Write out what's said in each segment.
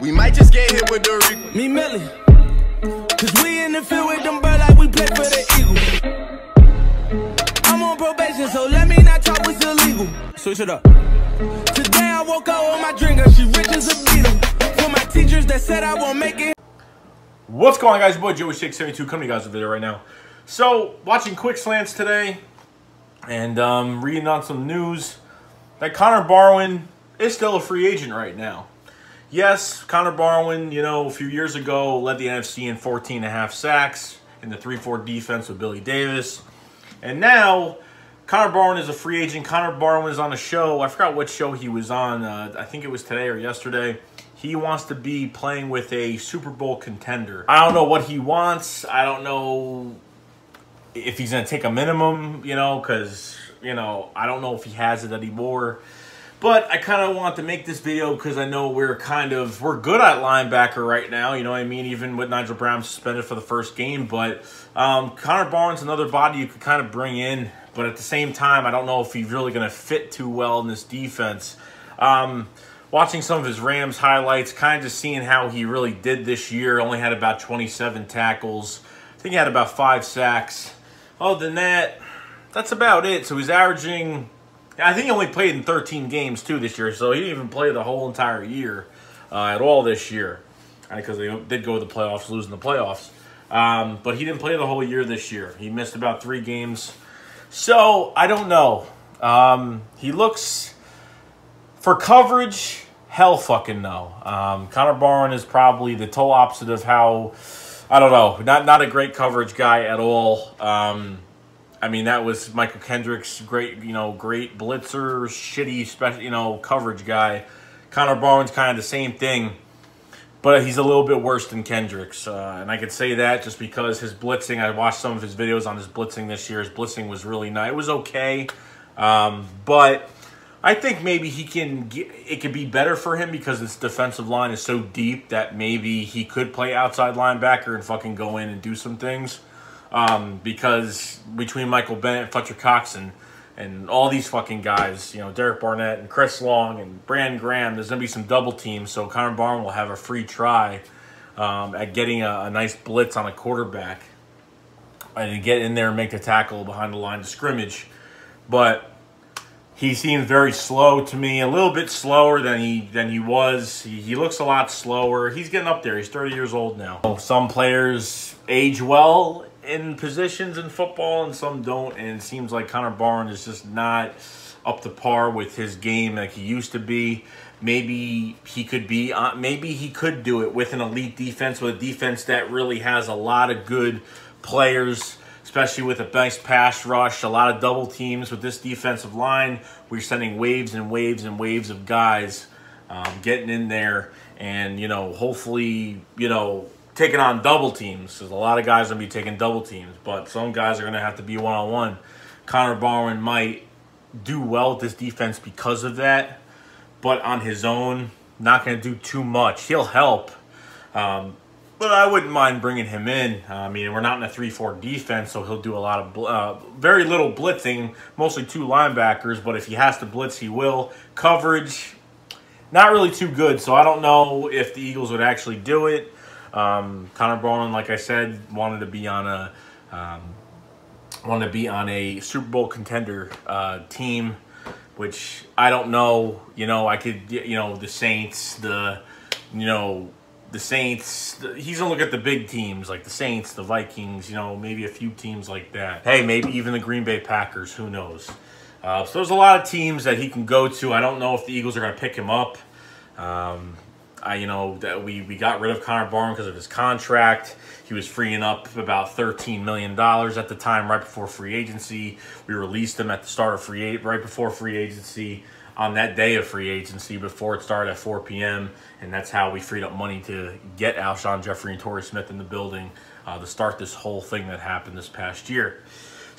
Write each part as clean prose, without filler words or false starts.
We might just get hit with the Rico. Me Millie. Cause we in the field with them bird like we play for the Eagles. I'm on probation, so let me not talk what's illegal. Switch it up. Today I woke up with my drinker, she rich as a beetle. For my teachers that said I won't make it. What's going on, guys? Your boy Joey672 coming to you guys with a video right now. So, watching Quick Slants today and reading on some news that Connor Barwin is still a free agent right now. Yes, Connor Barwin, you know, a few years ago led the NFC in 14.5 sacks in the 3-4 defense with Billy Davis. And now, Connor Barwin is a free agent. Connor Barwin is on a show. I forgot what show he was on. I think it was today or yesterday. He wants to be playing with a Super Bowl contender. I don't know what he wants. I don't know if he's going to take a minimum, you know, because, you know, I don't know if he has it anymore. But I kind of want to make this video because I know we're good at linebacker right now. You know what I mean? Even with Nigel Brown suspended for the first game. But Connor Barwin's another body you could kind of bring in. But at the same time, I don't know if he's really going to fit too well in this defense. Watching some of his Rams highlights, kind of just seeing how he really did this year. Only had about 27 tackles. I think he had about 5 sacks. Other than that, that's about it. So he's averaging... I think he only played in 13 games, too, this year. So he didn't even play the whole entire year at all this year. Because they did go to the playoffs, losing the playoffs. But he didn't play the whole year this year. He missed about 3 games. So, I don't know. He looks... For coverage, hell fucking no. Connor Barwin is probably the total opposite of how... I don't know. Not a great coverage guy at all. I mean, that was Michael Kendrick's great blitzer, shitty special, coverage guy. Connor Barwin's kind of the same thing, but he's a little bit worse than Kendrick's. And I could say that just because his blitzing, I watched some of his videos on his blitzing this year. His blitzing was really nice. It was okay, but I think maybe it could be better for him because his defensive line is so deep that maybe he could play outside linebacker and fucking go in and do some things. Because between Michael Bennett, Fletcher Cox, and all these fucking guys, Derek Barnett and Chris Long and Brandon Graham, there's going to be some double teams, so Connor Barwin will have a free try at getting a nice blitz on a quarterback and get in there and make the tackle behind the line of scrimmage. But he seems very slow to me, a little bit slower than he was. He looks a lot slower. He's getting up there. He's 30 years old now. Some players age well in positions in football and some don't, and it seems like Connor Barwin is just not up to par with his game like he used to be. Maybe he could do it with an elite defense, with a defense that really has a lot of good players, especially with a nice pass rush, a lot of double teams with this defensive line. We're sending waves and waves and waves of guys getting in there and, hopefully, taking on double teams. Because a lot of guys are going to be taking double teams, but some guys are going to have to be one-on-one. Connor Barwin might do well with this defense because of that, but on his own, not going to do too much. He'll help, but I wouldn't mind bringing him in. I mean, we're not in a 3-4 defense, so he'll do a lot of very little blitzing, mostly 2 linebackers, but if he has to blitz, he will. Coverage, not really too good, so I don't know if the Eagles would actually do it. Connor Barwin, like I said, wanted to be on a Super Bowl contender team, which I don't know. I could, the Saints, the Saints. He's gonna look at the big teams like the Saints, the Vikings. Maybe a few teams like that. Hey, maybe even the Green Bay Packers. Who knows? So there's a lot of teams that he can go to. I don't know if the Eagles are gonna pick him up. That we got rid of Connor Barwin because of his contract. He was freeing up about $13 million at the time, right before free agency. We released him at the start of right before free agency, on that day of free agency, before it started at 4 p.m. And that's how we freed up money to get Alshon Jeffrey and Torrey Smith in the building to start this whole thing that happened this past year.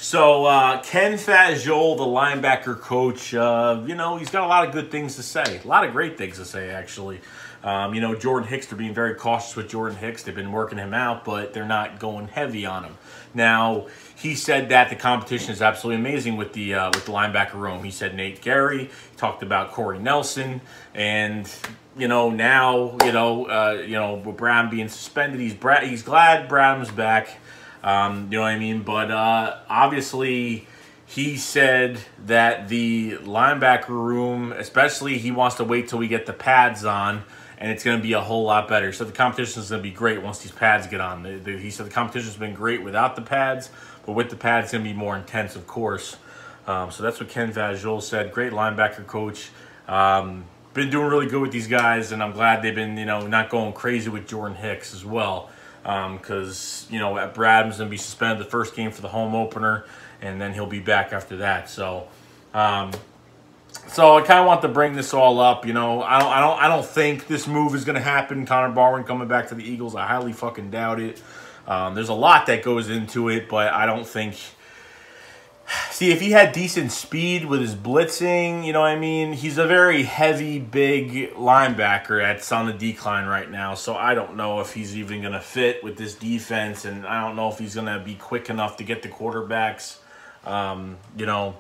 So Ken Fajold, the linebacker coach, you know, he's got a lot of good things to say. A lot of great things to say, actually. You know, Jordan Hicks, they're being very cautious with Jordan Hicks. They've been working him out, but they're not going heavy on him. Now, he said that the competition is absolutely amazing with the linebacker room. He said Nate Gary. He talked about Corey Nelson, and you know now you know with Brown being suspended, he's glad Brown's back. You know what I mean? But obviously, he said that the linebacker room, especially, he wants to wait till we get the pads on, and it's going to be a whole lot better. So the competition is going to be great once these pads get on. He said the competition has been great without the pads, but with the pads, it's going to be more intense, of course. So that's what Ken Fajold said. Great linebacker coach. Been doing really good with these guys, and I'm glad they've been, you know, not going crazy with Jordan Hicks as well. Because, you know, Bradham's going to be suspended the first game for the home opener, and then he'll be back after that. So, so I kind of want to bring this all up. You know, I don't think this move is going to happen. Connor Barwin coming back to the Eagles, I highly fucking doubt it. There's a lot that goes into it, but I don't think. See, if he had decent speed with his blitzing, you know what I mean? He's a very heavy, big linebacker that's on the decline right now. So I don't know if he's even going to fit with this defense, and I don't know if he's going to be quick enough to get the quarterbacks. You know,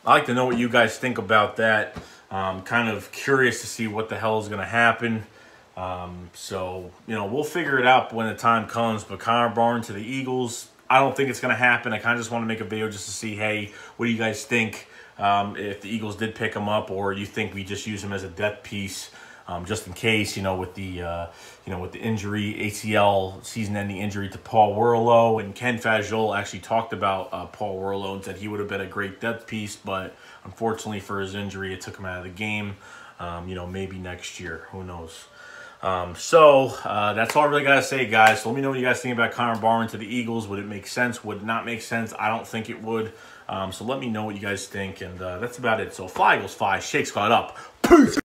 I'd like to know what you guys think about that. Kind of curious to see what the hell is going to happen. So, you know, we'll figure it out when the time comes. But Connor Barwin to the Eagles, I don't think it's going to happen. I kind of just want to make a video just to see, hey, what do you guys think if the Eagles did pick him up, or you think we just use him as a depth piece just in case, you know, with the injury, ACL season-ending injury to Paul Worrilow. And Ken Fajold actually talked about Paul Worrilow and said he would have been a great depth piece, but unfortunately for his injury, it took him out of the game. You know, maybe next year. Who knows? So that's all I really got to say, guys. So let me know what you guys think about Connor Barwin to the Eagles. Would it make sense? Would it not make sense? I don't think it would. So let me know what you guys think. And that's about it. So fly Eagles, fly. Shakes got up. Peace.